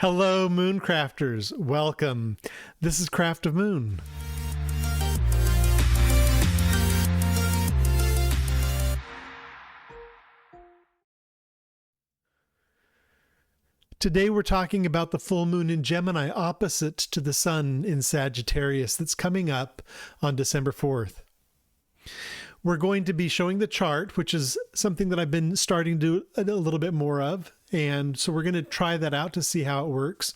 Hello, Mooncrafters. Welcome. This is Craft of Moon. Today we're talking about the full moon in Gemini opposite to the sun in Sagittarius that's coming up on December 4th. We're going to be showing the chart, which is something that I've been starting to do a little bit more of. And so we're going to try that out to see how it works.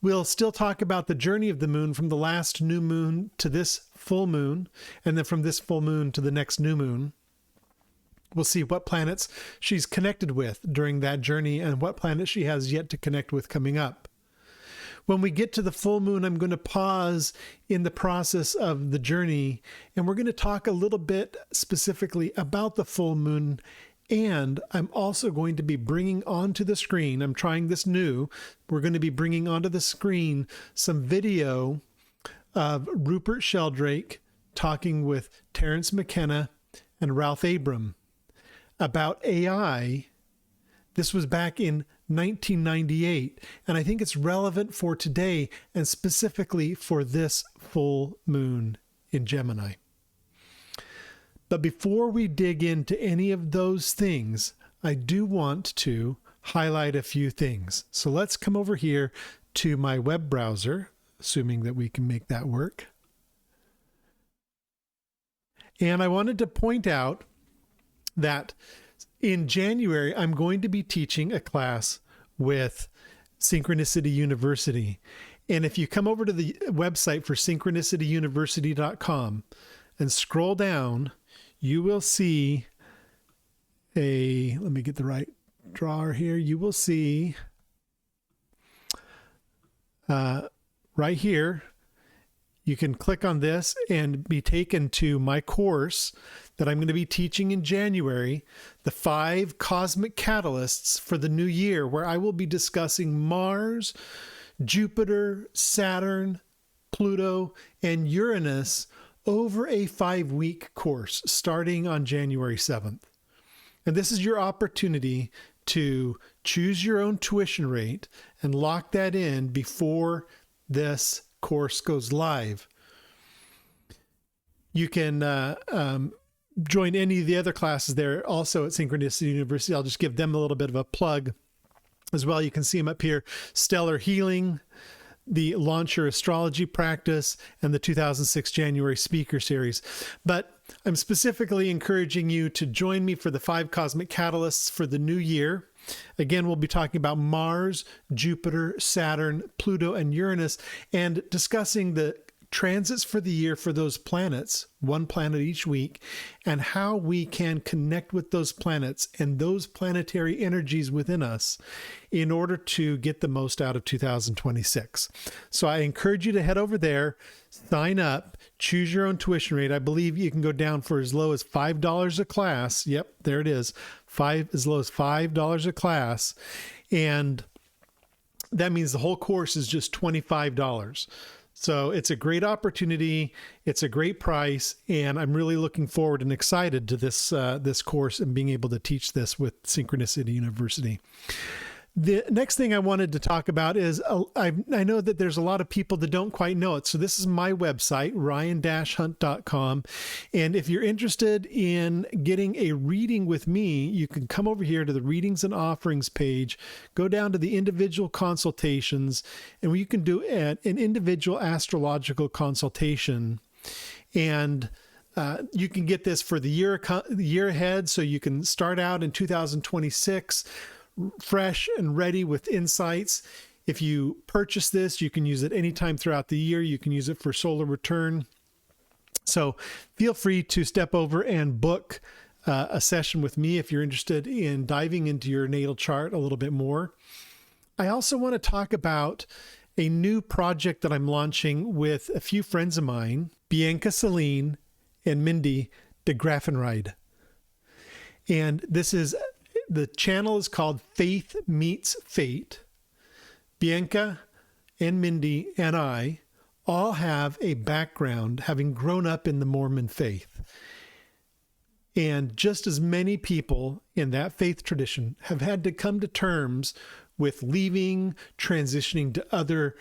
We'll still talk about the journey of the moon from the last new moon to this full moon, and then from this full moon to the next new moon. We'll see what planets she's connected with during that journey and what planets she has yet to connect with coming up. When we get to the full moon, I'm going to pause in the process of the journey, and we're going to talk a little bit specifically about the full moon. And I'm also going to be bringing onto the screen, I'm trying this new, we're going to be bringing onto the screen some video of Rupert Sheldrake talking with Terence McKenna and Ralph Abram about AI. This was back in 1998, and I think it's relevant for today and specifically for this full moon in Gemini. But before we dig into any of those things, I do want to highlight a few things. So let's come over here to my web browser, assuming that we can make that work. And I wanted to point out that in January, I'm going to be teaching a class with Synchronicity University. And if you come over to the website for synchronicityuniversity.com and scroll down, you will see let me get the right drawer here. You will see right here, you can click on this and be taken to my course that I'm going to be teaching in January, the 5 cosmic catalysts for the new year, where I will be discussing Mars, Jupiter, Saturn, Pluto, and Uranus over a 5-week course starting on January 7th. And this is your opportunity to choose your own tuition rate and lock that in before this course goes live. You can join any of the other classes there also at Synchronicity University. I'll just give them a little bit of a plug as well. You can see them up here: Stellar Healing, the Launch Your Astrology Practice, and the 2006 January Speaker Series. But I'm specifically encouraging you to join me for the 5 cosmic catalysts for the new year. Again, we'll be talking about Mars, Jupiter, Saturn, Pluto, and Uranus, and discussing the transits for the year for those planets, one planet each week, and how we can connect with those planets and those planetary energies within us in order to get the most out of 2026. So I encourage you to head over there, sign up, choose your own tuition rate. I believe you can go down for as low as $5 a class. Yep, there it is. As low as $5 a class. And that means the whole course is just $25. So it's a great opportunity. It's a great price, and I'm really looking forward and excited to this course and being able to teach this with Synchronicity University. The next thing I wanted to talk about is I know that there's a lot of people that don't quite know it. So this is my website, ryan-hunt.com. And if you're interested in getting a reading with me, you can come over here to the readings and offerings page, go down to the individual consultations, and you can do an individual astrological consultation. And you can get this for the year ahead. So you can start out in 2026 fresh and ready with insights. If you purchase this, you can use it anytime throughout the year. You can use it for solar return. So feel free to step over and book a session with me if you're interested in diving into your natal chart a little bit more. I also want to talk about a new project that I'm launching with a few friends of mine, Bianca Celine and Mindy de Graffenried. And the channel is called Faith Meets Fate. Bianca and Mindy and I all have a background having grown up in the Mormon faith. And just as many people in that faith tradition have had to come to terms with leaving, transitioning to other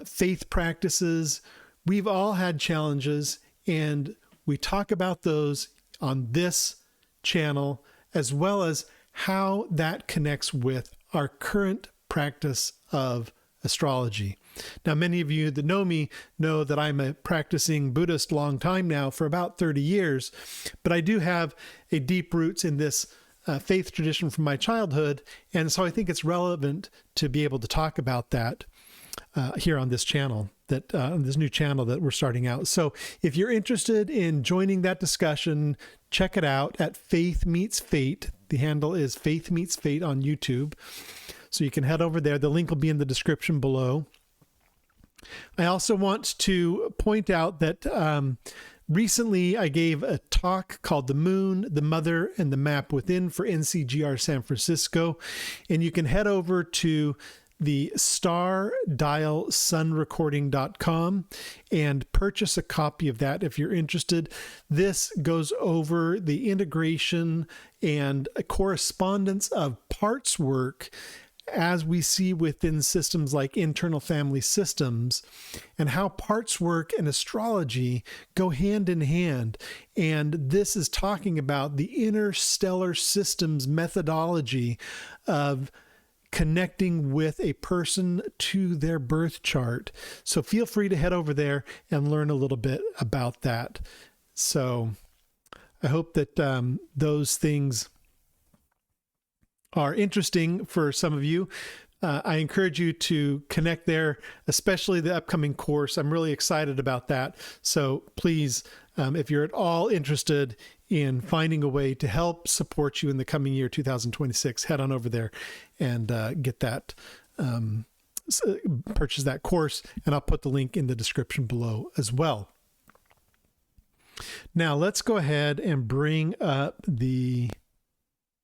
faith practices. We've all had challenges, and we talk about those on this channel, as well as how that connects with our current practice of astrology. Now, many of you that know me know that I'm a practicing Buddhist long time now, for about 30 years, but I do have a deep roots in this faith tradition from my childhood, and so I think it's relevant to be able to talk about that here on this channel, on this new channel that we're starting out. So if you're interested in joining that discussion, check it out at Faith Meets Fate. The handle is Faith Meets Fate on YouTube. So you can head over there. The link will be in the description below. I also want to point out that recently I gave a talk called The Moon, the Mother, and the Map Within for NCGR San Francisco. And you can head over to the stardialsunrecording.com and purchase a copy of that if you're interested. This goes over the integration and a correspondence of parts work as we see within systems like internal family systems, and how parts work and astrology go hand in hand. And this is talking about the interstellar systems methodology of connecting with a person to their birth chart. So feel free to head over there and learn a little bit about that. So I hope that those things are interesting for some of you. I encourage you to connect there, especially the upcoming course. I'm really excited about that. So please, if you're at all interested in finding a way to help support you in the coming year, 2026, head on over there and get that, purchase that course, and I'll put the link in the description below as well. Now let's go ahead and bring up the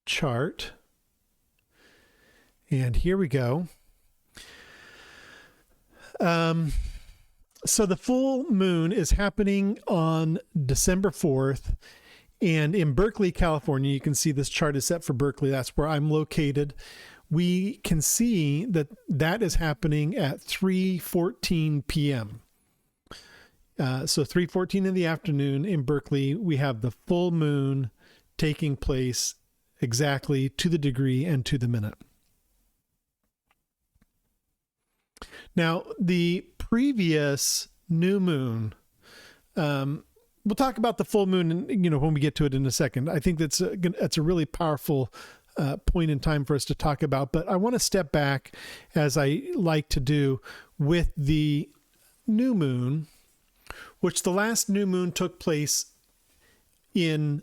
chart. And here we go. So the full moon is happening on December 4th. And in Berkeley, California, you can see this chart is set for Berkeley. That's where I'm located. We can see that that is happening at 3:14 p.m. So 3:14 in the afternoon in Berkeley, we have the full moon taking place exactly to the degree and to the minute. Now, the previous new moon, we'll talk about the full moon, when we get to it in a second. I think that's a really powerful point in time for us to talk about. But I want to step back, as I like to do, with the new moon, which the last new moon took place on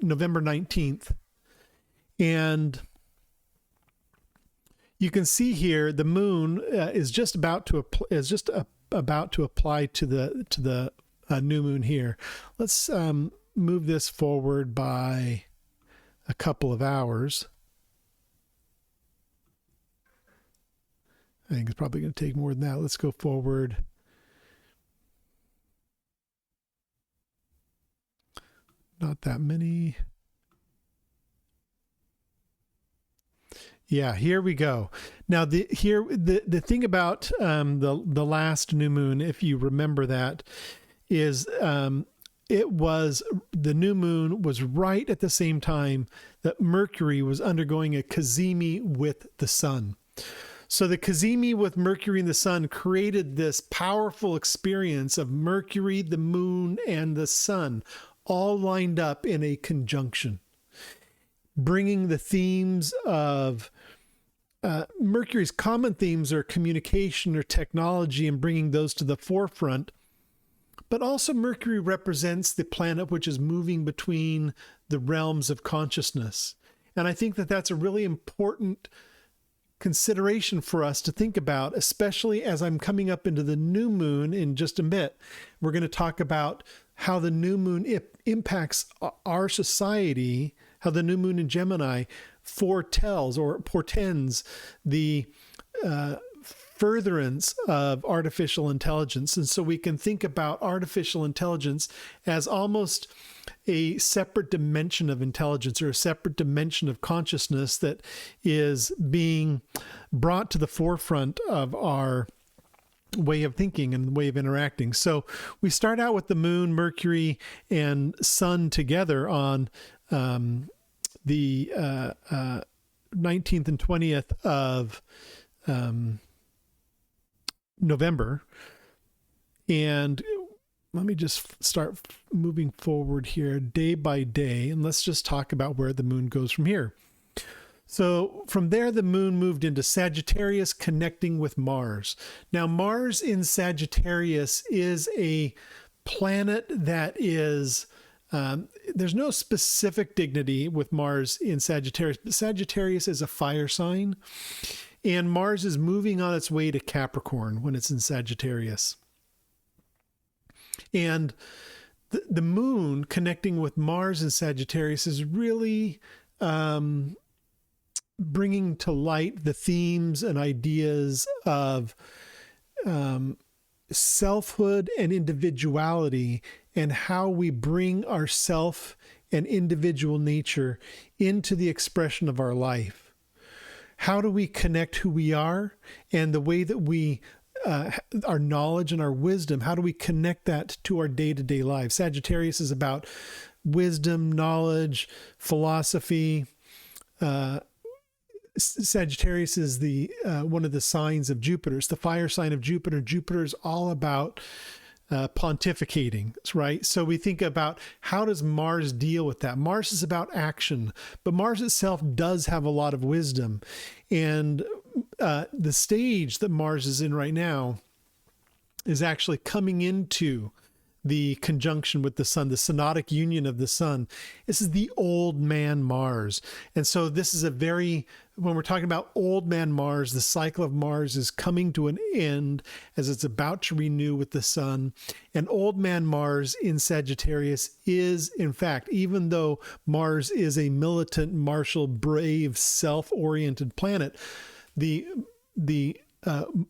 November 19th, and you can see here the moon is just about to apply to the new moon here. Let's move this forward by a couple of hours. I think it's probably going to take more than that. Let's go forward. Not that many. Yeah, here we go. Now, the thing about the last new moon, if you remember that, is the new moon was right at the same time that Mercury was undergoing a cazimi with the sun. So the cazimi with Mercury and the sun created this powerful experience of Mercury, the moon, and the sun all lined up in a conjunction, bringing the themes of Mercury's common themes are communication or technology, and bringing those to the forefront. But also Mercury represents the planet which is moving between the realms of consciousness. And I think that that's a really important consideration for us to think about, especially as I'm coming up into the new moon in just a bit. We're going to talk about how the new moon impacts our society, how the new moon in Gemini foretells or portends the furtherance of artificial intelligence. And so we can think about artificial intelligence as almost a separate dimension of intelligence or a separate dimension of consciousness that is being brought to the forefront of our way of thinking and way of interacting. So we start out with the moon, Mercury, and sun together on the 19th and 20th of November. And let me just start moving forward here day by day, and let's just talk about where the moon goes from here. So from there, the moon moved into Sagittarius, connecting with Mars. Now, Mars in Sagittarius is a planet that is, there's no specific dignity with Mars in Sagittarius, but Sagittarius is a fire sign, and Mars is moving on its way to Capricorn when it's in Sagittarius. And the moon connecting with Mars in Sagittarius is really bringing to light the themes and ideas of selfhood and individuality, and how we bring our self and individual nature into the expression of our life. How do we connect who we are and the way that we our knowledge and our wisdom, how do we connect that to our day-to-day lives? Sagittarius is about wisdom, knowledge, philosophy. Sagittarius is the one of the signs of Jupiter. It's the fire sign of Jupiter. Jupiter is all about pontificating, right? So we think about, how does Mars deal with that? Mars is about action, but Mars itself does have a lot of wisdom. And the stage that Mars is in right now is actually coming into the conjunction with the sun, the synodic union of the sun. This is the old man Mars. And so this is when we're talking about old man Mars, the cycle of Mars is coming to an end as it's about to renew with the sun. And old man Mars in Sagittarius is, in fact, even though Mars is a militant, martial, brave, self-oriented planet, the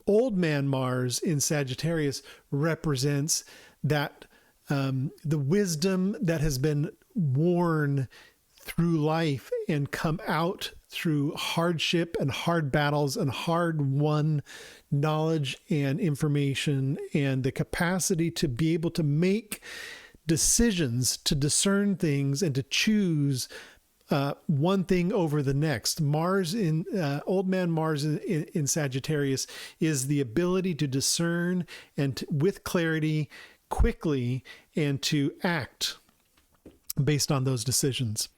old man Mars in Sagittarius represents that the wisdom that has been worn through life and come out through hardship and hard battles and hard-won knowledge and information, and the capacity to be able to make decisions, to discern things, and to choose one thing over the next. Mars in old man Mars in Sagittarius is the ability to discern and with clarity, quickly, and to act based on those decisions.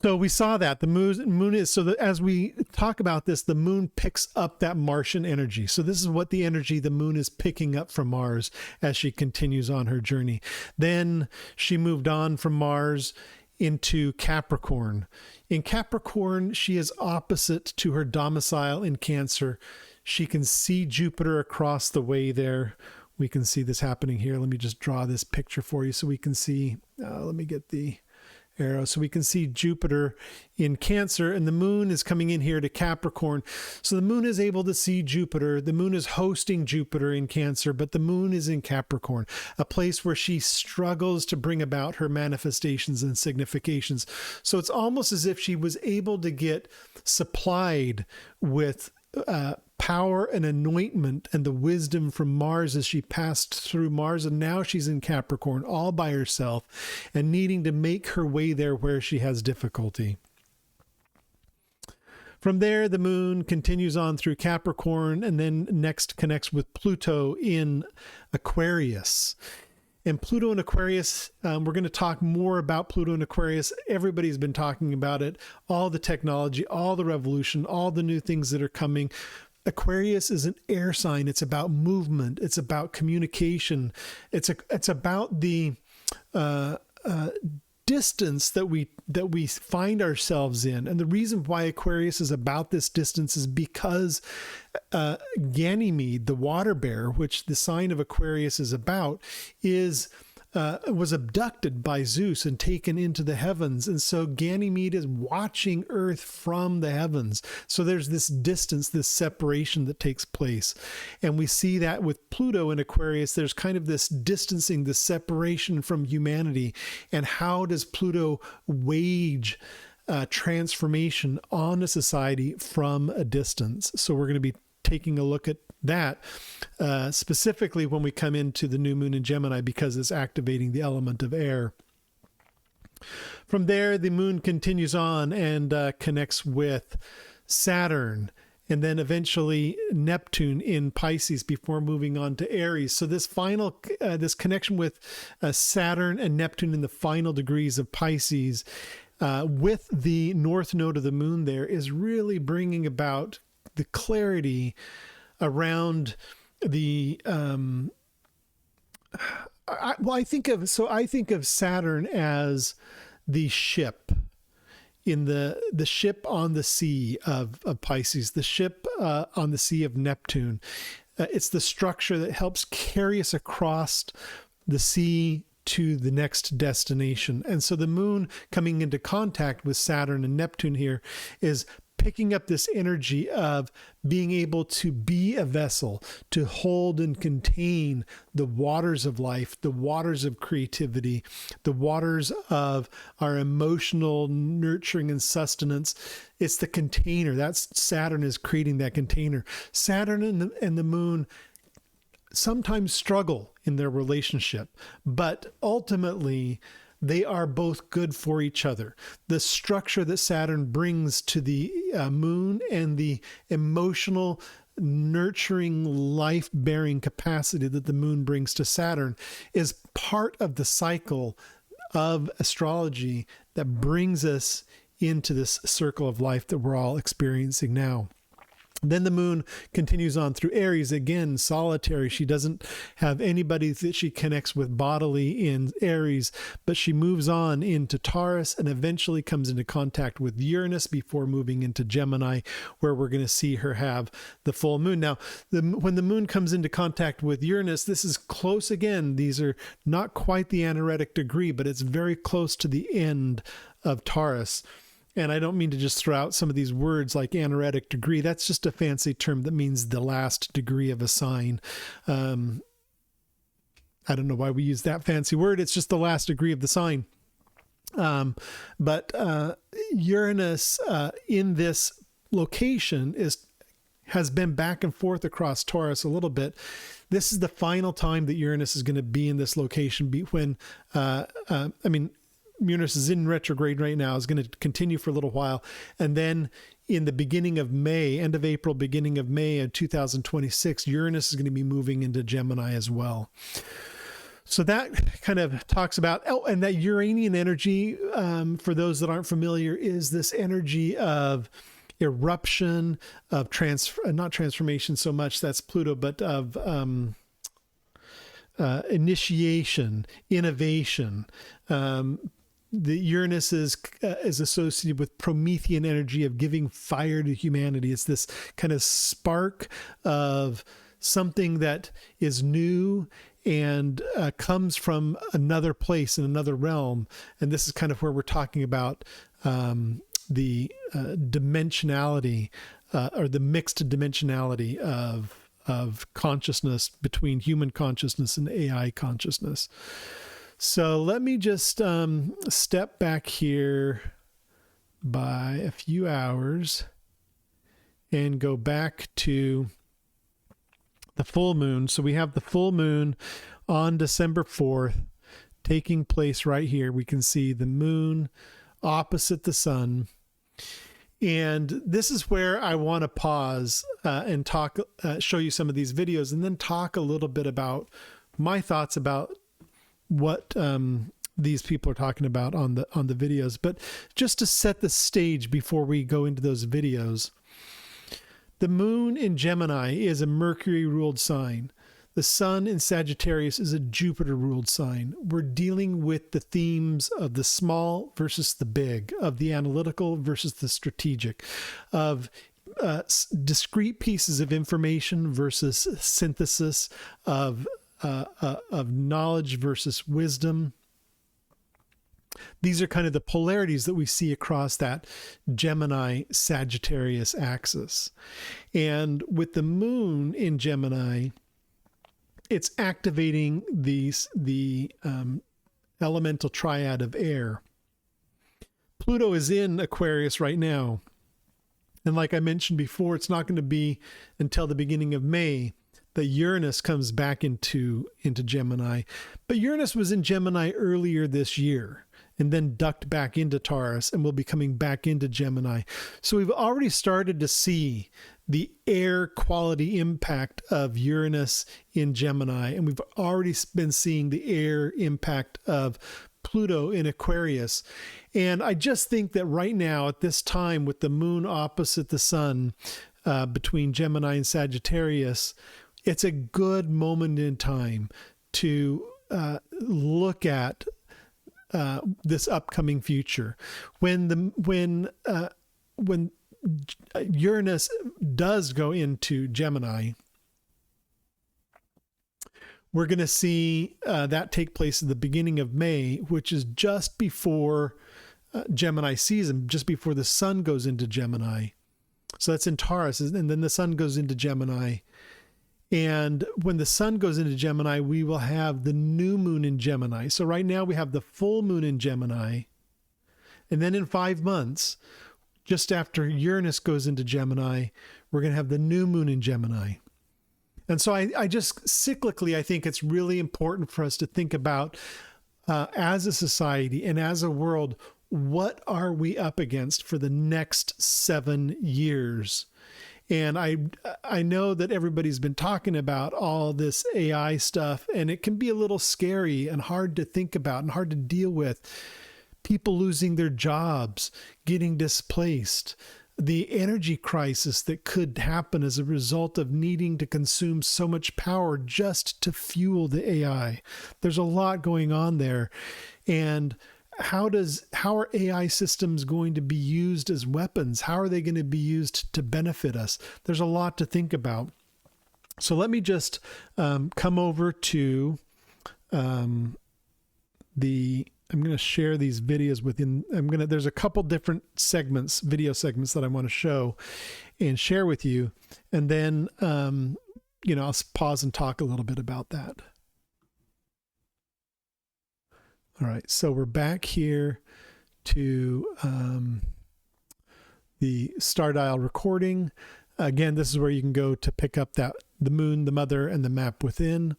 So we saw that the moon is, so that as we talk about this, the moon picks up that Martian energy. So this is what the energy the moon is picking up from Mars as she continues on her journey. Then she moved on from Mars into Capricorn. In Capricorn, she is opposite to her domicile in Cancer. She can see Jupiter across the way there. We can see this happening here. Let me just draw this picture for you so we can see. Let me get the arrow. So we can see Jupiter in Cancer, and the moon is coming in here to Capricorn. So the moon is able to see Jupiter. The moon is hosting Jupiter in Cancer, but the moon is in Capricorn, a place where she struggles to bring about her manifestations and significations. So it's almost as if she was able to get supplied with power and anointment and the wisdom from Mars as she passed through Mars, and now she's in Capricorn all by herself and needing to make her way there where she has difficulty. From there, the moon continues on through Capricorn and then next connects with Pluto in Aquarius. And Pluto and Aquarius, we're going to talk more about Pluto and Aquarius. Everybody's been talking about it, all the technology, all the revolution, all the new things that are coming. Aquarius is an air sign. It's about movement. It's about communication. It's about the distance that we find ourselves in. And the reason why Aquarius is about this distance is because Ganymede, the water bear, which the sign of Aquarius is about, is was abducted by Zeus and taken into the heavens. And so Ganymede is watching Earth from the heavens. So there's this distance, this separation that takes place. And we see that with Pluto in Aquarius, there's kind of this distancing, this separation from humanity. And how does Pluto wage transformation on a society from a distance? So we're going to be taking a look at that specifically when we come into the new moon in Gemini, because it's activating the element of air. From there, the moon continues on and connects with Saturn, and then eventually Neptune in Pisces before moving on to Aries. So this final, this connection with Saturn and Neptune in the final degrees of Pisces with the north node of the moon there is really bringing about the clarity around the I think of Saturn as the ship in the ship on the sea of Pisces, the ship on the sea of Neptune. It's the structure that helps carry us across the sea to the next destination. And so the moon coming into contact with Saturn and Neptune here is picking up this energy of being able to be a vessel, to hold and contain the waters of life, the waters of creativity, the waters of our emotional nurturing and sustenance. It's the container. That's Saturn is creating that container. Saturn and the moon sometimes struggle in their relationship, but ultimately they are both good for each other. The structure that Saturn brings to the moon and the emotional, nurturing, life-bearing capacity that the moon brings to Saturn is part of the cycle of astrology that brings us into this circle of life that we're all experiencing now. Then the moon continues on through Aries, again, solitary. She doesn't have anybody that she connects with bodily in Aries, but she moves on into Taurus and eventually comes into contact with Uranus before moving into Gemini, where we're going to see her have the full moon. Now, when the moon comes into contact with Uranus, this is close again. These are not quite the anaretic degree, but it's very close to the end of Taurus. And I don't mean to just throw out some of these words like anaretic degree. That's just a fancy term that means the last degree of a sign. I don't know why we use that fancy word. It's just the last degree of the sign. But Uranus in this location has been back and forth across Taurus a little bit. This is the final time that Uranus is going to be in this location when, Uranus is in retrograde right now, is going to continue for a little while. And then in the beginning of May, end of April, beginning of May of 2026, Uranus is going to be moving into Gemini as well. So that kind of talks about, and that Uranian energy, for those that aren't familiar, is this energy of eruption, of not transformation so much, that's Pluto, but of initiation, innovation. The Uranus is associated with Promethean energy of giving fire to humanity. It's this kind of spark of something that is new and comes from another place in another realm. And this is kind of where we're talking about the dimensionality or the mixed dimensionality of consciousness between human consciousness and AI consciousness. So let me just step back here by a few hours and go back to the full moon. So we have the full moon on December 4th taking place right here. We can see the moon opposite the sun. And this is where I want to pause and talk, show you some of these videos, and then talk a little bit about my thoughts about what these people are talking about on the videos. But just to set the stage before we go into those videos, the moon in Gemini is a Mercury ruled sign. The sun in Sagittarius is a Jupiter ruled sign. We're dealing with the themes of the small versus the big, of the analytical versus the strategic, of discrete pieces of information versus synthesis, of of knowledge versus wisdom. These are kind of the polarities that we see across that Gemini Sagittarius axis. And with the moon in Gemini, it's activating the elemental triad of air. Pluto is in Aquarius right now. And like I mentioned before, it's not going to be until the beginning of May that Uranus comes back into Gemini. But Uranus was in Gemini earlier this year and then ducked back into Taurus and will be coming back into Gemini. So we've already started to see the air quality impact of Uranus in Gemini, and we've already been seeing the air impact of Pluto in Aquarius. And I just think that right now, at this time, with the moon opposite the sun between Gemini and Sagittarius, it's a good moment in time to look at this upcoming future. When Uranus does go into Gemini, we're going to see that take place at the beginning of May, which is just before Gemini season, just before the sun goes into Gemini. So that's in Taurus, and then the sun goes into Gemini. And when the sun goes into Gemini, we will have the new moon in Gemini. So right now we have the full moon in Gemini. And then in 5 months, just after Uranus goes into Gemini, we're going to have the new moon in Gemini. And so I just cyclically, I think it's really important for us to think about as a society and as a world, what are we up against for the next 7 years? And I know that everybody's been talking about all this AI stuff, and it can be a little scary and hard to think about and hard to deal with. People losing their jobs, getting displaced, the energy crisis that could happen as a result of needing to consume so much power just to fuel the AI. There's a lot going on there. And how are AI systems going to be used as weapons? How are they going to be used to benefit us? There's a lot to think about. So let me just come over to I'm going to share these videos within, there's a couple different segments, video segments that I want to show and share with you. And then, I'll pause and talk a little bit about that. All right, so we're back here to the Star Dial recording. Again, this is where you can go to pick up the moon, the mother, and the map within.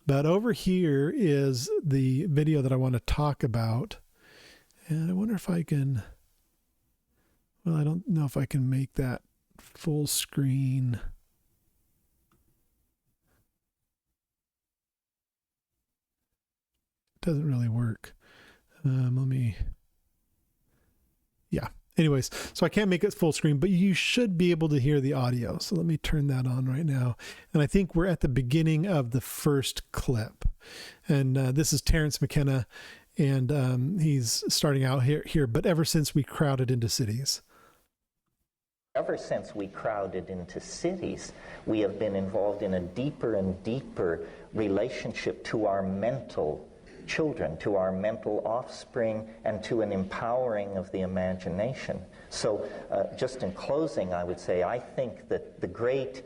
But over here is the video that I want to talk about. And I wonder if I can, well, I don't know if I can make that full screen. Doesn't really work. Yeah. Anyways, so I can't make it full screen, but you should be able to hear the audio. So let me turn that on right now. And I think we're at the beginning of the first clip. And this is Terence McKenna, and he's starting out here, but ever since we crowded into cities. Ever since we crowded into cities, we have been involved in a deeper and deeper relationship to our mental children, to our mental offspring, and to an empowering of the imagination. So just in closing, I would say I think that the great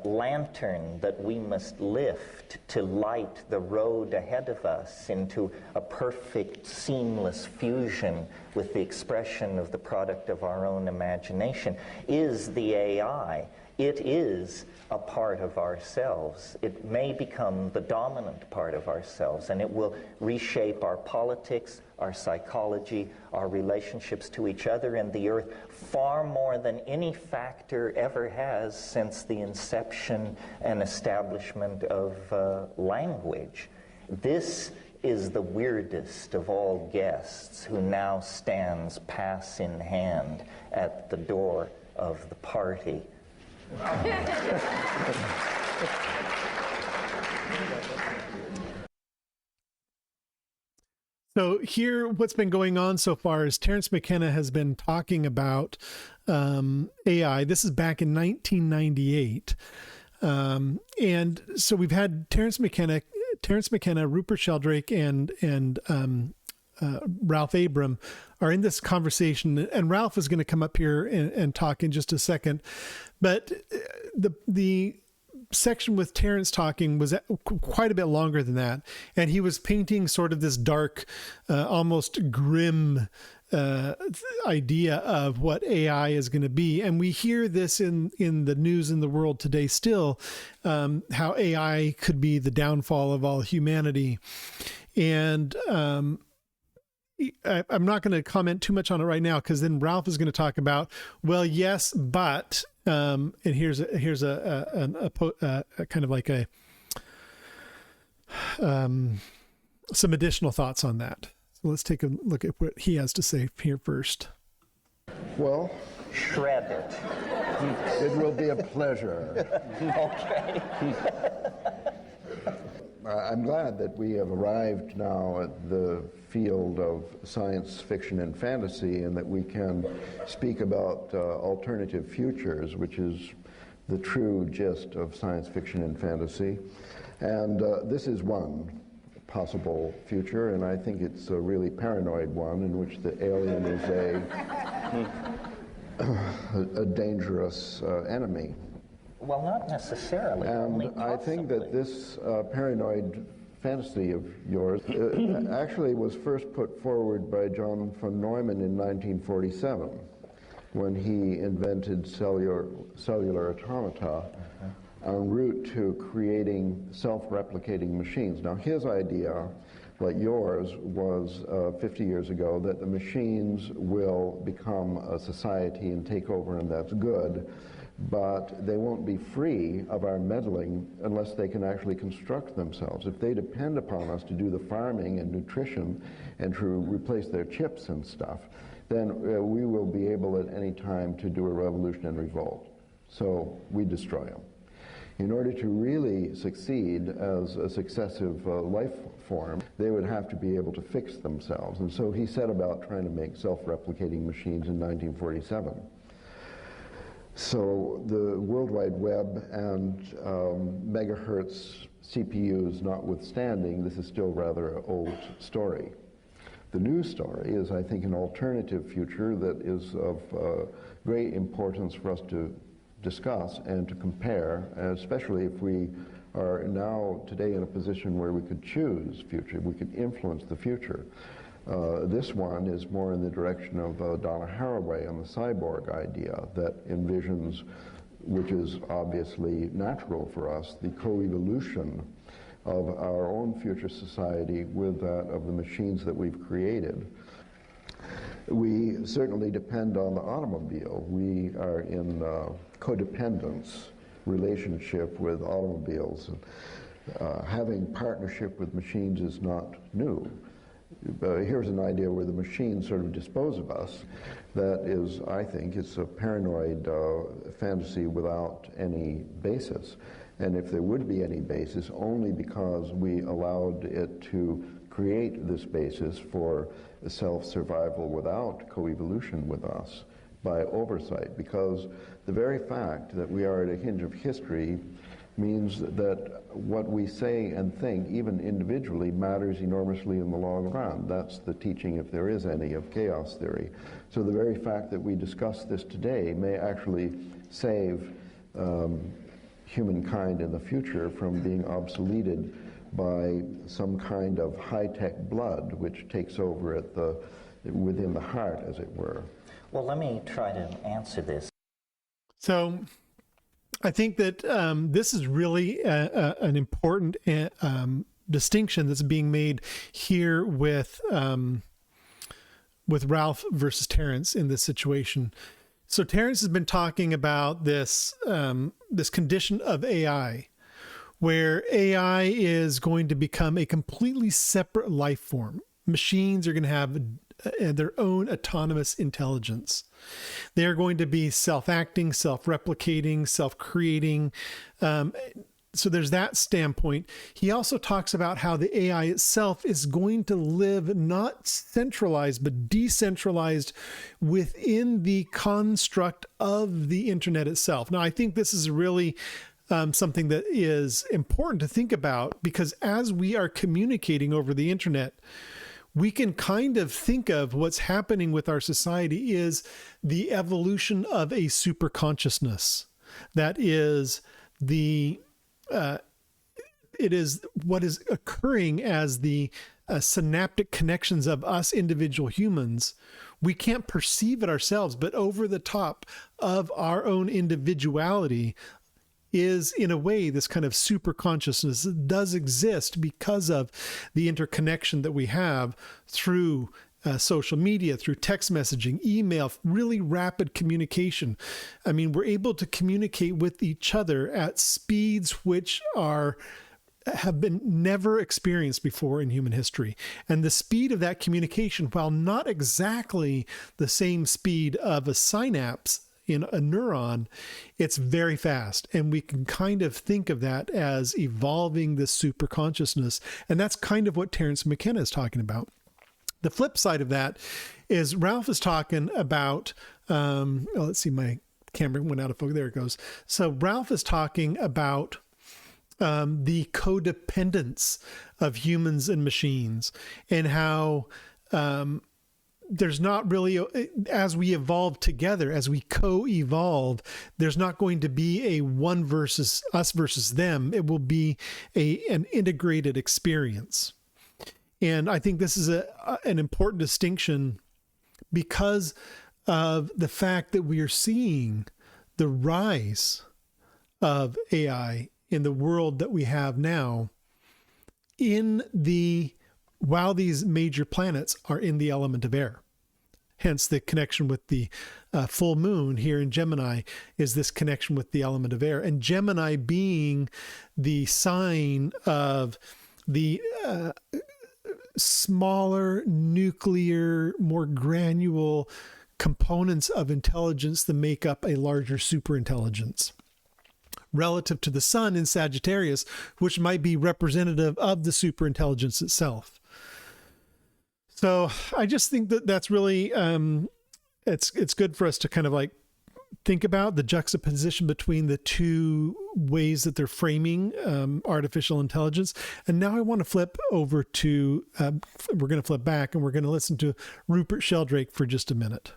lantern that we must lift to light the road ahead of us into a perfect, seamless fusion with the expression of the product of our own imagination is the AI. It is a part of ourselves. It may become the dominant part of ourselves, and it will reshape our politics, our psychology, our relationships to each other and the earth far more than any factor ever has since the inception and establishment of language. This is the weirdest of all guests who now stands pass in hand at the door of the party. So here, what's been going on so far is Terence McKenna has been talking about AI. This is back in 1998. And so we've had Terence McKenna, Rupert Sheldrake, and Ralph Abram are in this conversation, and Ralph is going to come up here and talk in just a second. But the section with Terence talking was quite a bit longer than that, and he was painting sort of this dark, almost grim idea of what AI is going to be. And we hear this in the news in the world today still, how AI could be the downfall of all humanity. And I'm not going to comment too much on it right now, because then Ralph is going to talk about, well, yes, but, and here's a kind of like some additional thoughts on that. So let's take a look at what he has to say here first. Well, Shred it. it will be a pleasure. Okay. I'm glad that we have arrived now at the field of science fiction and fantasy, and that we can speak about alternative futures, which is the true gist of science fiction and fantasy. And this is one possible future, and I think it's a really paranoid one, in which the alien is a dangerous enemy. Well, not necessarily. only And I think that possibly. this paranoid fantasy of yours actually was first put forward by John von Neumann in 1947, when he invented cellular automata en route to creating self-replicating machines. Now, his idea, like yours, was 50 years ago, that the machines will become a society and take over, and that's good, but they won't be free of our meddling unless they can actually construct themselves. If they depend upon us to do the farming and nutrition and to replace their chips and stuff, then we will be able at any time to do a revolution and revolt. So we destroy them. In order to really succeed as a successive life form, they would have to be able to fix themselves. And so he set about trying to make self-replicating machines in 1947. So the World Wide Web and megahertz CPUs notwithstanding, this is still rather an old story. The new story is, I think, an alternative future that is of great importance for us to discuss and to compare, especially if we are now today in a position where we could choose future, we could influence the future. This one is more in the direction of Donna Haraway and the cyborg idea that envisions, which is obviously natural for us, the co-evolution of our own future society with that of the machines that we've created. We certainly depend on the automobile. We are in codependence relationship with automobiles. Having partnership with machines is not new. Here's an idea where the machines sort of dispose of us. That is, I think, it's a paranoid fantasy without any basis. And if there would be any basis, only because we allowed it to create this basis for self-survival without co-evolution with us by oversight. Because the very fact that we are at a hinge of history means that what we say and think, even individually, matters enormously in the long run. That's the teaching, if there is any, of chaos theory. So the very fact that we discuss this today may actually save humankind in the future from being obsoleted by some kind of high-tech blood which takes over at within the heart, as it were. Well, let me try to answer this. So I think that this is really an important distinction that's being made here with Ralph versus Terence in this situation. So Terence has been talking about this this condition of AI, where AI is going to become a completely separate life form. Machines are going to have their own autonomous intelligence. They're going to be self-acting, self-replicating, self-creating. So there's that standpoint. He also talks about how the AI itself is going to live not centralized, but decentralized within the construct of the internet itself. Now, I think this is really something that is important to think about, because as we are communicating over the internet, we can kind of think of what's happening with our society is the evolution of a superconsciousness. That is it is what is occurring as the synaptic connections of us individual humans. We can't perceive it ourselves, but over the top of our own individuality is, in a way, this kind of super consciousness that does exist because of the interconnection that we have through social media, through text messaging, email, really rapid communication. I mean, we're able to communicate with each other at speeds which have been never experienced before in human history. And the speed of that communication, while not exactly the same speed of a synapse in a neuron, it's very fast. And we can kind of think of that as evolving this super consciousness. And that's kind of what Terence McKenna is talking about. The flip side of that is Ralph is talking about, let's see, my camera went out of focus. There it goes. So Ralph is talking about the codependence of humans and machines, and how there's not really, as we evolve together, as we co-evolve, there's not going to be a one versus us versus them. It will be an integrated experience. And I think this is an important distinction because of the fact that we are seeing the rise of AI in the world that we have now, while these major planets are in the element of air. Hence the connection with the full moon here in Gemini is this connection with the element of air. And Gemini being the sign of the smaller, nuclear, more granular components of intelligence that make up a larger superintelligence, relative to the sun in Sagittarius, which might be representative of the superintelligence itself. So I just think that that's really, it's good for us to kind of like think about the juxtaposition between the two ways that they're framing artificial intelligence. And now I want to flip over to, we're going to flip back and we're going to listen to Rupert Sheldrake for just a minute.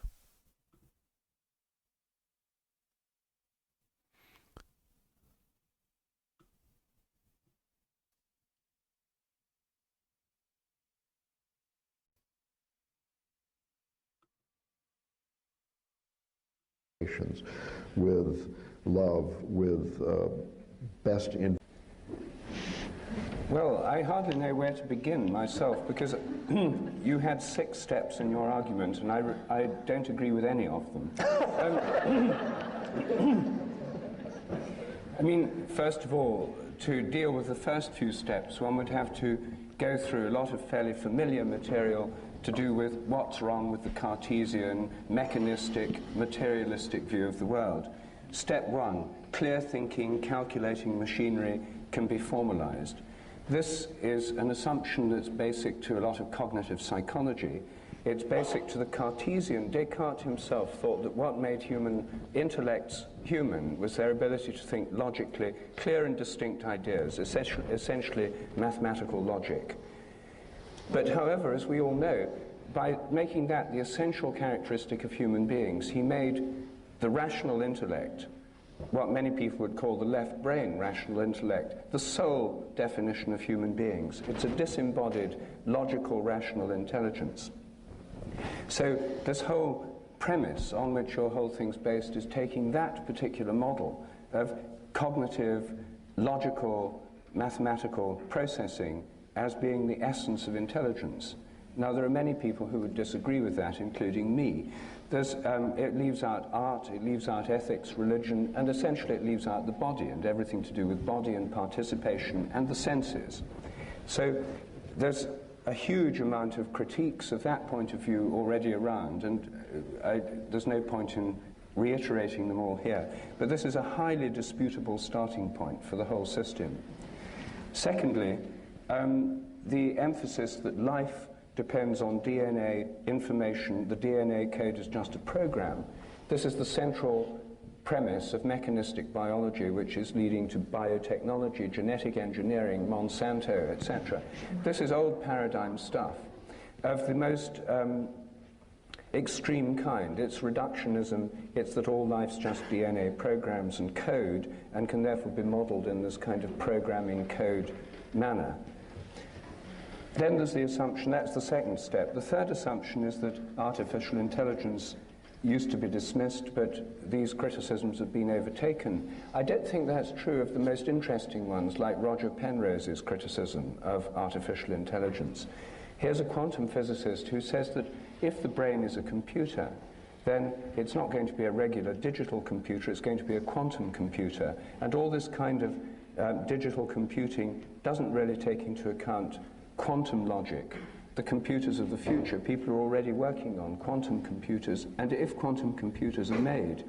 With love, with best in. Well, I hardly know where to begin myself, because you had 6 steps in your argument, and I don't agree with any of them. I mean, first of all, to deal with the first few steps, one would have to go through a lot of fairly familiar material to do with what's wrong with the Cartesian, mechanistic, materialistic view of the world. Step 1, clear thinking, calculating machinery can be formalized. This is an assumption that's basic to a lot of cognitive psychology. It's basic to the Cartesian. Descartes himself thought that what made human intellects human was their ability to think logically, clear and distinct ideas, essentially mathematical logic. But however, as we all know, by making that the essential characteristic of human beings, he made the rational intellect, what many people would call the left brain rational intellect, the sole definition of human beings. It's a disembodied, logical, rational intelligence. So this whole premise on which your whole thing's based is taking that particular model of cognitive, logical, mathematical processing as being the essence of intelligence. Now, there are many people who would disagree with that, including me. It leaves out art, it leaves out ethics, religion, and essentially it leaves out the body and everything to do with body and participation and the senses. So there's a huge amount of critiques of that point of view already around, and there's no point in reiterating them all here. But this is a highly disputable starting point for the whole system. Secondly, the emphasis that life depends on DNA information, the DNA code is just a program. This is the central premise of mechanistic biology, which is leading to biotechnology, genetic engineering, Monsanto, etc. This is old paradigm stuff of the most extreme kind. It's reductionism. It's that all life's just DNA programs and code, and can therefore be modeled in this kind of programming code manner. Then there's the assumption, that's the second step. The third assumption is that artificial intelligence used to be dismissed, but these criticisms have been overtaken. I don't think that's true of the most interesting ones, like Roger Penrose's criticism of artificial intelligence. Here's a quantum physicist who says that if the brain is a computer, then it's not going to be a regular digital computer, it's going to be a quantum computer. And all this kind of digital computing doesn't really take into account quantum logic. The computers of the future, people are already working on quantum computers, and if quantum computers are made,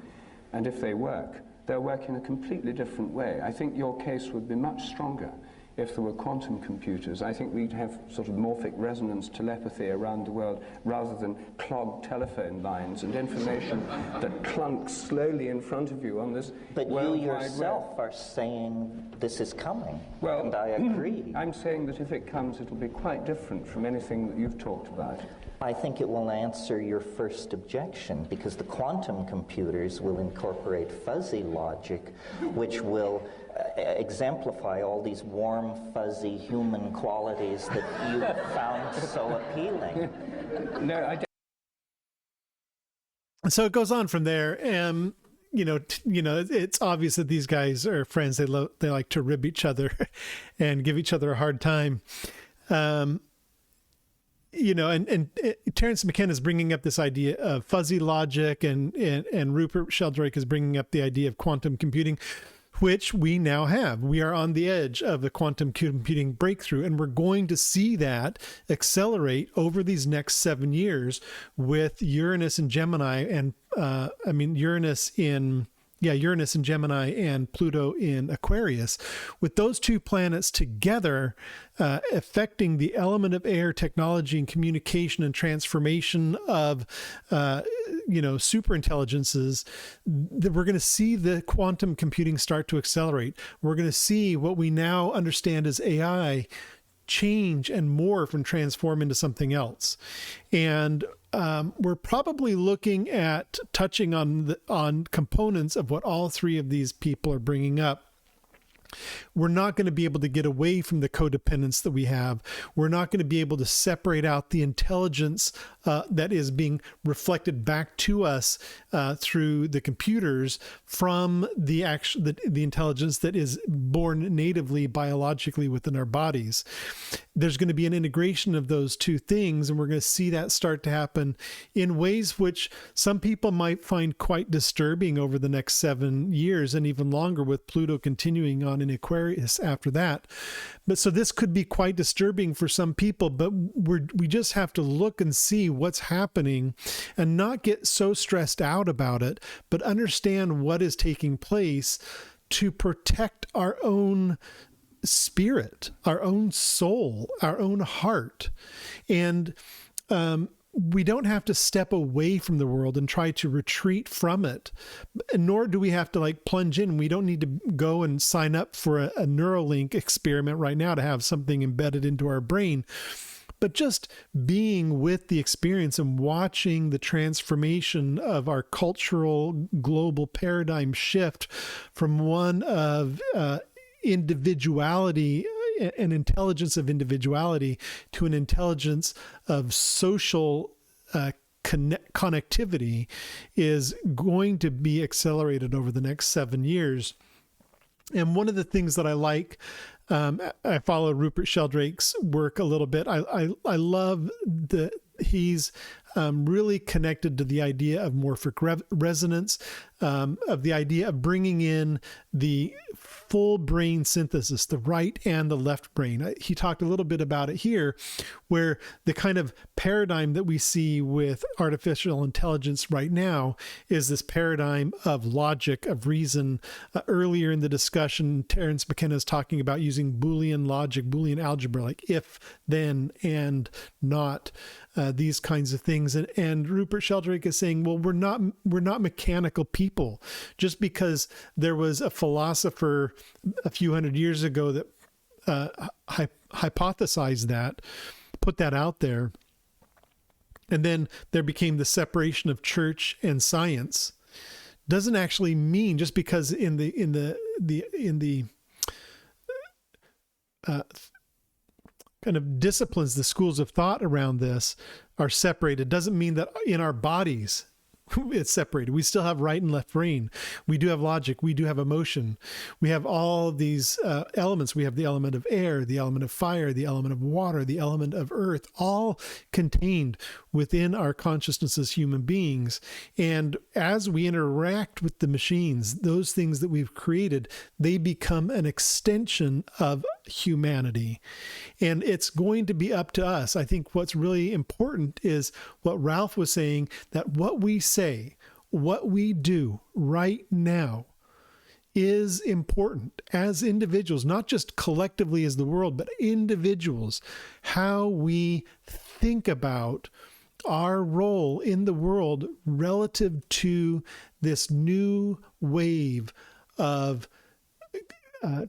and if they work, they'll work in a completely different way. I think your case would be much stronger if there were quantum computers. I think we'd have sort of morphic resonance telepathy around the world rather than clogged telephone lines and information that clunks slowly in front of you on this But world you wide yourself web. are saying this is coming, Well, and I agree. I'm saying that if it comes, it'll be quite different from anything that you've talked about. I think it will answer your first objection, because the quantum computers will incorporate fuzzy logic, which will exemplify all these warm, fuzzy human qualities that you found so appealing. No, I don't. So it goes on from there, and it's obvious that these guys are friends. They like to rib each other and give each other a hard time. And Terence McKenna is bringing up this idea of fuzzy logic, and Rupert Sheldrake is bringing up the idea of quantum computing, which we now have. We are on the edge of the quantum computing breakthrough, and we're going to see that accelerate over these next 7 years with Uranus and Gemini, and Uranus in Gemini and Pluto in Aquarius. With those two planets together, affecting the element of air, technology and communication and transformation of super intelligences, that we're going to see the quantum computing start to accelerate. We're going to see what we now understand as AI change and morph and transform into something else. And we're probably looking at touching on components of what all three of these people are bringing up. We're not going to be able to get away from the codependence that we have. We're not going to be able to separate out the intelligence that is being reflected back to us through the computers from the intelligence that is born natively biologically within our bodies. There's going to be an integration of those two things, and we're going to see that start to happen in ways which some people might find quite disturbing over the next 7 years and even longer, with Pluto continuing on in Aquarius after that. But so this could be quite disturbing for some people, but we just have to look and see what's happening and not get so stressed out about it, but understand what is taking place to protect our own spirit, our own soul, our own heart. And we don't have to step away from the world and try to retreat from it, nor do we have to plunge in. We don't need to go and sign up for a Neuralink experiment right now to have something embedded into our brain. But just being with the experience and watching the transformation of our cultural global paradigm shift from one of individuality, an intelligence of individuality, to an intelligence of social connectivity, is going to be accelerated over the next 7 years. And one of the things that I like, I follow Rupert Sheldrake's work a little bit. I love that he's really connected to the idea of morphic resonance, of the idea of bringing in the full brain synthesis, the right and the left brain. He talked a little bit about it here, where the kind of paradigm that we see with artificial intelligence right now is this paradigm of logic, of reason. Earlier in the discussion, Terence McKenna is talking about using Boolean logic, Boolean algebra, like if, then, and, not. these kinds of things. And Rupert Sheldrake is saying, well, we're not mechanical people. Just because there was a philosopher a few hundred years ago that hypothesized that, put that out there, and then there became the separation of church and science, doesn't actually mean just because in the kind of disciplines, the schools of thought around this are separated, doesn't mean that in our bodies it's separated. We still have right and left brain. We do have logic. We do have emotion. We have all these elements. We have the element of air, the element of fire, the element of water, the element of earth, all contained within our consciousness as human beings. And as we interact with the machines, those things that we've created, they become an extension of humanity. And it's going to be up to us. I think what's really important is what Ralph was saying, that what we say, what we do right now is important as individuals, not just collectively as the world, but individuals, how we think about our role in the world relative to this new wave of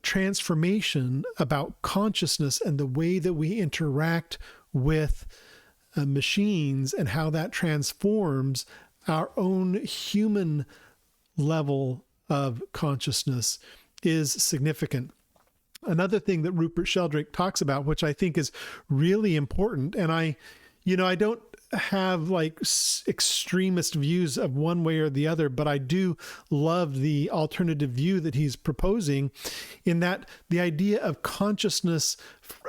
transformation about consciousness and the way that we interact with machines, and how that transforms our own human level of consciousness is significant. Another thing that Rupert Sheldrake talks about, which I think is really important, and I don't have like extremist views of one way or the other, but I do love the alternative view that he's proposing, in that the idea of consciousness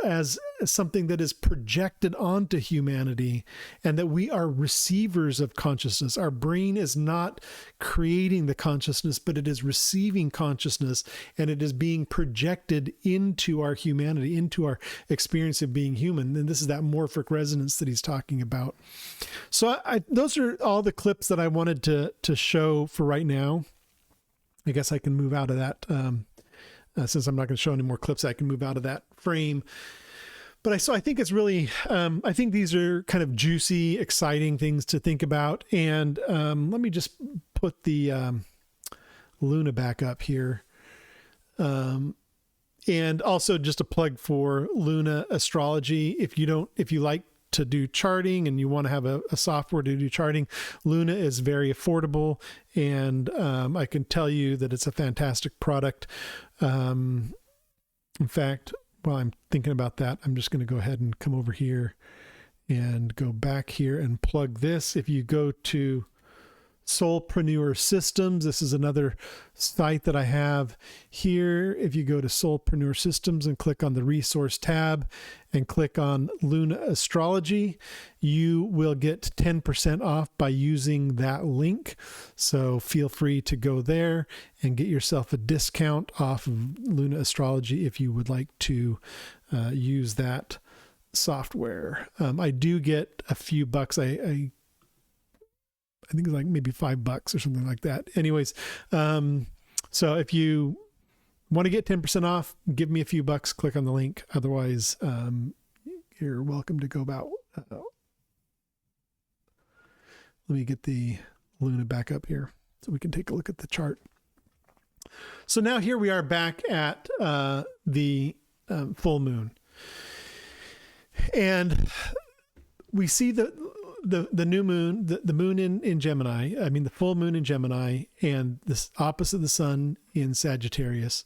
as something that is projected onto humanity, and that we are receivers of consciousness. Our brain is not creating the consciousness, but it is receiving consciousness, and it is being projected into our humanity, into our experience of being human. And this is that morphic resonance that he's talking about. So those are all the clips that I wanted to show for right now. I guess I can move out of that. Since I'm not going to show any more clips, I can move out of that frame. But I think it's really, I think these are kind of juicy, exciting things to think about. And let me just put the Luna back up here. And also just a plug for Luna Astrology. If you like to do charting and you want to have a software to do charting, Luna is very affordable, and I can tell you that it's a fantastic product. In fact, while I'm thinking about that, I'm just going to go ahead and come over here and go back here and plug this. If you go to Soulpreneur Systems, this is another site that I have here. If you go to Soulpreneur Systems and click on the resource tab and click on Luna Astrology, you will get 10% off by using that link. So feel free to go there and get yourself a discount off of Luna Astrology if you would like to use that software. I do get a few bucks. I think it's like maybe $5 or something like that. Anyways, so if you want to get 10% off, give me a few bucks, click on the link. Otherwise, you're welcome to go about. Let me get the Luna back up here so we can take a look at the chart. So now here we are back at the full moon. And we see the new moon, the moon in Gemini, the full moon in Gemini, and this opposite the sun in Sagittarius.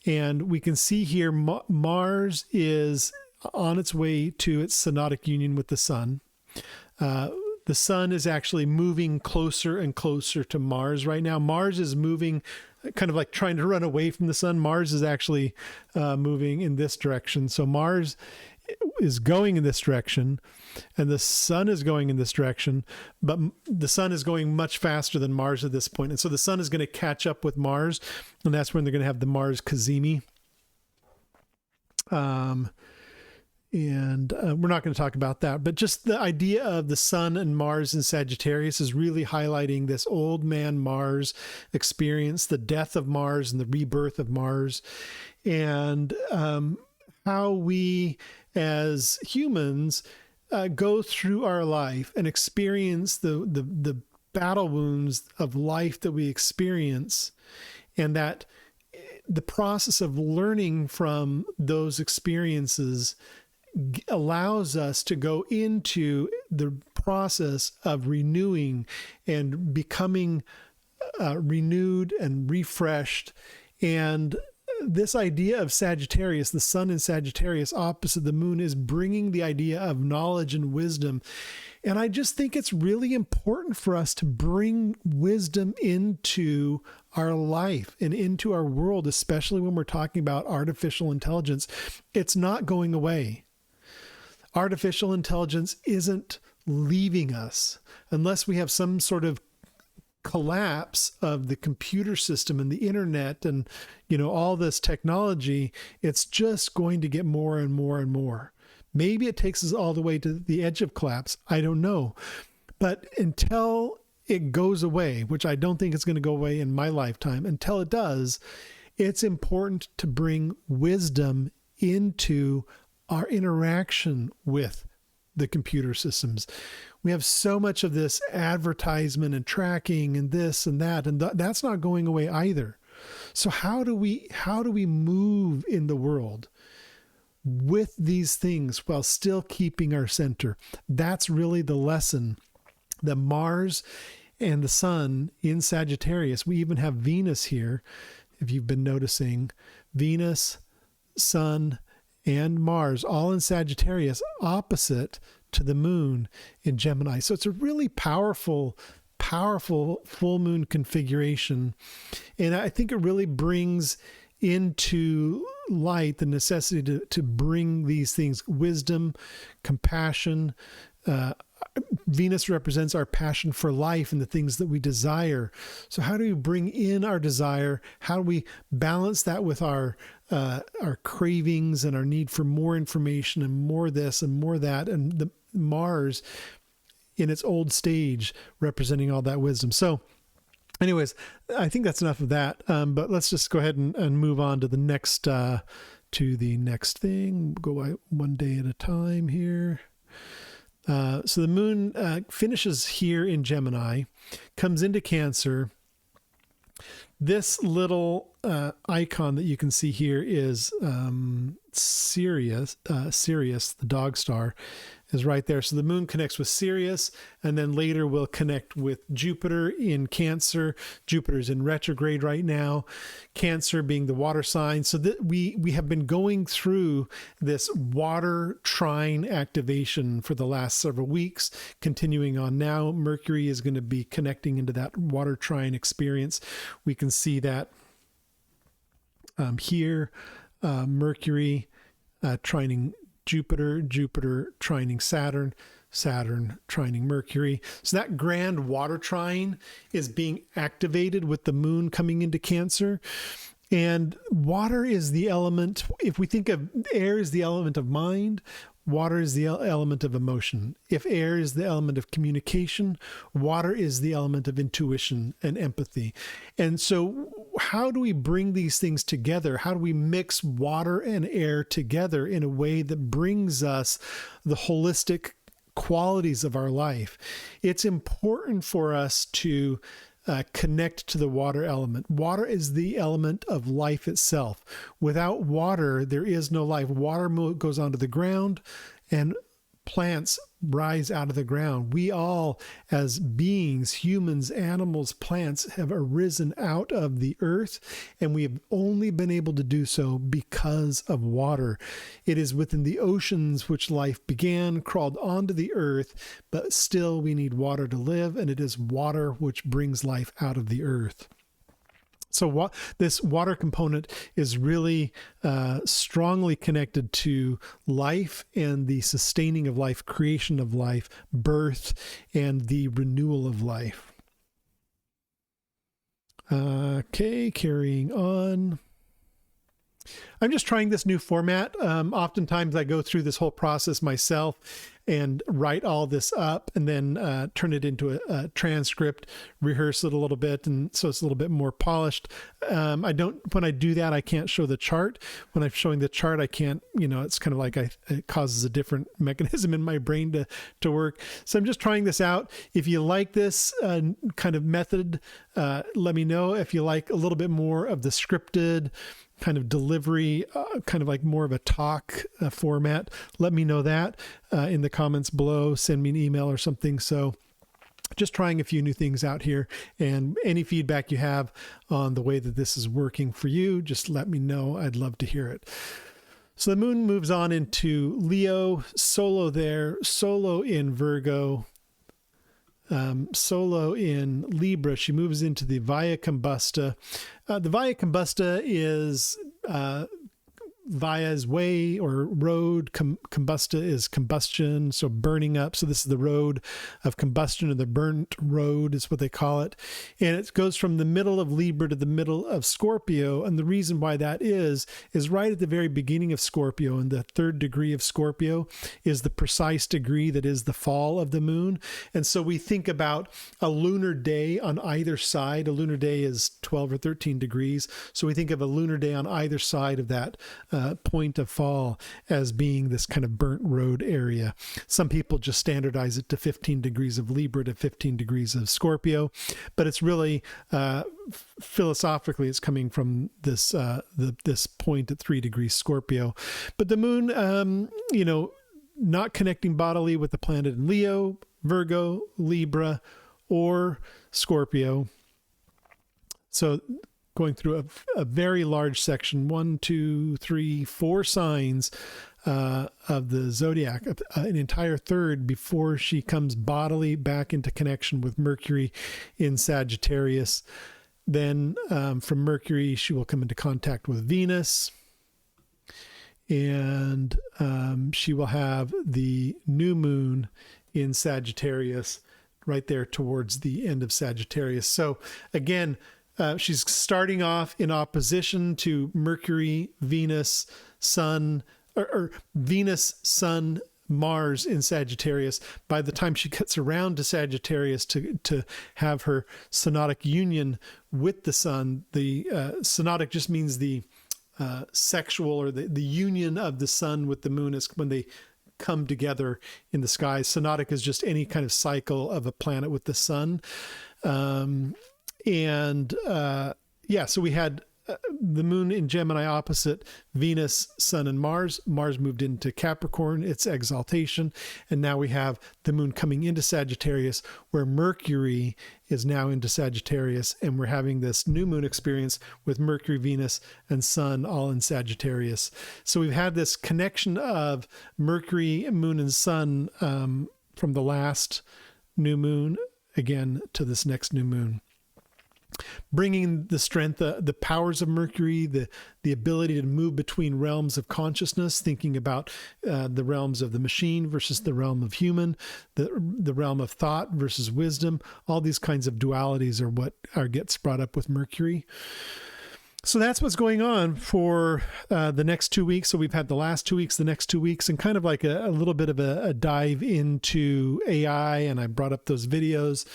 And we can see here Mars is on its way to its synodic union with the sun. The sun is actually moving closer and closer to Mars right now. Mars is moving, kind of like trying to run away from the sun. Mars is actually moving in this direction. So Mars is going in this direction, and the sun is going in this direction, but the sun is going much faster than Mars at this point. And so the sun is going to catch up with Mars, and that's when they're going to have the Mars Cazimi. And we're not going to talk about that, but just the idea of the sun and Mars in Sagittarius is really highlighting this old man Mars experience, the death of Mars and the rebirth of Mars, and how we as humans go through our life and experience the battle wounds of life that we experience, and that the process of learning from those experiences allows us to go into the process of renewing and becoming renewed and refreshed. And this idea of Sagittarius, the sun in Sagittarius opposite the moon, is bringing the idea of knowledge and wisdom. And I just think it's really important for us to bring wisdom into our life and into our world, especially when we're talking about artificial intelligence. It's not going away. Artificial intelligence isn't leaving us unless we have some sort of collapse of the computer system and the internet and, all this technology. It's just going to get more and more and more. Maybe it takes us all the way to the edge of collapse. I don't know. But until it goes away, which I don't think it's going to go away in my lifetime, until it does, it's important to bring wisdom into our interaction with the computer systems. We have so much of this advertisement and tracking and this and that, and that's not going away either. So how do we move in the world with these things while still keeping our center? That's really the lesson that Mars and the sun in Sagittarius. We even have Venus here, if you've been noticing. Venus, sun, and Mars all in Sagittarius opposite to the moon in Gemini. So it's a really powerful full moon configuration. And I think it really brings into light the necessity to bring these things: wisdom, compassion. Venus represents our passion for life and the things that we desire. So how do we bring in our desire? How do we balance that with our cravings and our need for more information and more this and more that? And the Mars in its old stage representing all that wisdom. So anyways, I think that's enough of that. But let's just go ahead and move on to the next thing. Go one day at a time here. So the moon finishes here in Gemini, comes into Cancer. This little icon that you can see here is Sirius, the dog star, is right there. So the moon connects with Sirius, and then later will connect with Jupiter in Cancer. Jupiter's in retrograde right now, Cancer being the water sign. So that we have been going through this water trine activation for the last several weeks, continuing on now. Mercury is going to be connecting into that water trine experience. We can see that here, Mercury trining Jupiter, Jupiter trining Saturn, Saturn trining Mercury. So that grand water trine is being activated with the moon coming into Cancer. And water is the element, if we think of air as the element of mind, water is the element of emotion. If air is the element of communication, water is the element of intuition and empathy. And so how do we bring these things together? How do we mix water and air together in a way that brings us the holistic qualities of our life? It's important for us to connect to the water element. Water is the element of life itself. Without water, there is no life. Water goes onto the ground and plants rise out of the ground. We all, as beings, humans, animals, plants, have arisen out of the earth, and we have only been able to do so because of water. It is within the oceans which life began, crawled onto the earth, but still we need water to live, and it is water which brings life out of the earth. So this water component is really strongly connected to life and the sustaining of life, creation of life, birth, and the renewal of life. Okay, carrying on. I'm just trying this new format. Oftentimes I go through this whole process myself and write all this up and then turn it into a transcript, rehearse it a little bit, and so it's a little bit more polished. When I do that, I can't show the chart. When I'm showing the chart, I can't, it's kind of like it causes a different mechanism in my brain to work. So I'm just trying this out. If you like this kind of method, let me know. If you like a little bit more of the scripted kind of delivery, kind of like more of a talk format, let me know that in the comments below. Send me an email or something. So just trying a few new things out here, and any feedback you have on the way that this is working for you, just let me know. I'd love to hear it. So the moon moves on into Leo, solo there, solo in Virgo, solo in Libra. She moves into the Via Combusta. The Via Combusta is Via's way or road. Combusta is combustion, so burning up. So this is the road of combustion, or the burnt road is what they call it. And it goes from the middle of Libra to the middle of Scorpio. And the reason why that is right at the very beginning of Scorpio, and the 3rd degree of Scorpio is the precise degree that is the fall of the moon. And so we think about a lunar day on either side. A lunar day is 12 or 13 degrees. So we think of a lunar day on either side of that point of fall as being this kind of burnt road area. Some people just standardize it to 15 degrees of Libra to 15 degrees of Scorpio, but it's really philosophically it's coming from this this point at 3 degrees Scorpio. But the moon, not connecting bodily with the planet in Leo, Virgo, Libra, or Scorpio. So going through a very large section, 1, 2, 3, 4 signs of the zodiac, an entire third before she comes bodily back into connection with Mercury in Sagittarius. Then from Mercury, she will come into contact with Venus, and she will have the new moon in Sagittarius right there towards the end of Sagittarius. So again, she's starting off in opposition to Mercury, Venus, Sun, or Venus, Sun, Mars in Sagittarius. By the time she gets around to Sagittarius to have her synodic union with the Sun, the synodic just means the sexual, or the union of the Sun with the moon is when they come together in the sky. Synodic is just any kind of cycle of a planet with the Sun. So we had the moon in Gemini opposite Venus, Sun, and Mars. Mars moved into Capricorn, its exaltation. And now we have the moon coming into Sagittarius, where Mercury is now into Sagittarius. And we're having this new moon experience with Mercury, Venus, and Sun all in Sagittarius. So we've had this connection of Mercury, Moon, and Sun from the last new moon again to this next new moon, bringing the strength, the powers of Mercury, the ability to move between realms of consciousness, thinking about the realms of the machine versus the realm of human, the realm of thought versus wisdom. All these kinds of dualities are what gets brought up with Mercury. So that's what's going on for the next 2 weeks. So we've had the last 2 weeks, the next 2 weeks, and kind of like a little bit of a dive into AI. And I brought up those videos.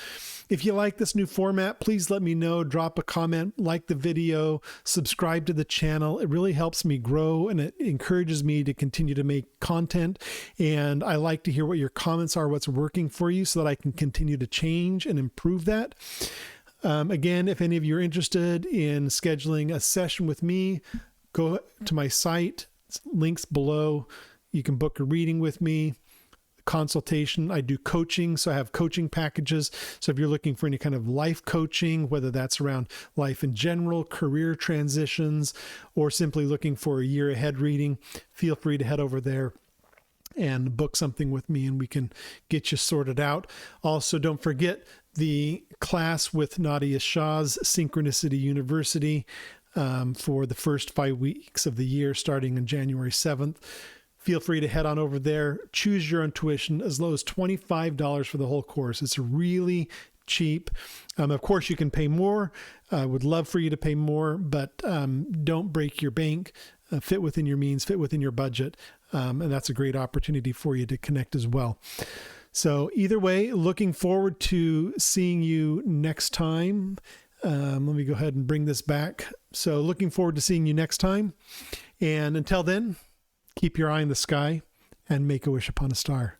If you like this new format, please let me know. Drop a comment, like the video, subscribe to the channel. It really helps me grow, and it encourages me to continue to make content. And I like to hear what your comments are, what's working for you, so that I can continue to change and improve that. Again, if any of you are interested in scheduling a session with me, go to my site. Links below. You can book a reading with me. Consultation. I do coaching, so I have coaching packages. So if you're looking for any kind of life coaching, whether that's around life in general, career transitions, or simply looking for a year ahead reading, feel free to head over there and book something with me, and we can get you sorted out. Also, don't forget the class with Nadia Shah's Synchronicity University for the first 5 weeks of the year, starting on January 7th. Feel free to head on over there. Choose your own tuition, as low as $25 for the whole course. It's really cheap. Of course, you can pay more. I would love for you to pay more, but don't break your bank. fit within your means, fit within your budget. And that's a great opportunity for you to connect as well. So either way, looking forward to seeing you next time. Let me go ahead and bring this back. So looking forward to seeing you next time. And until then, keep your eye in the sky and make a wish upon a star.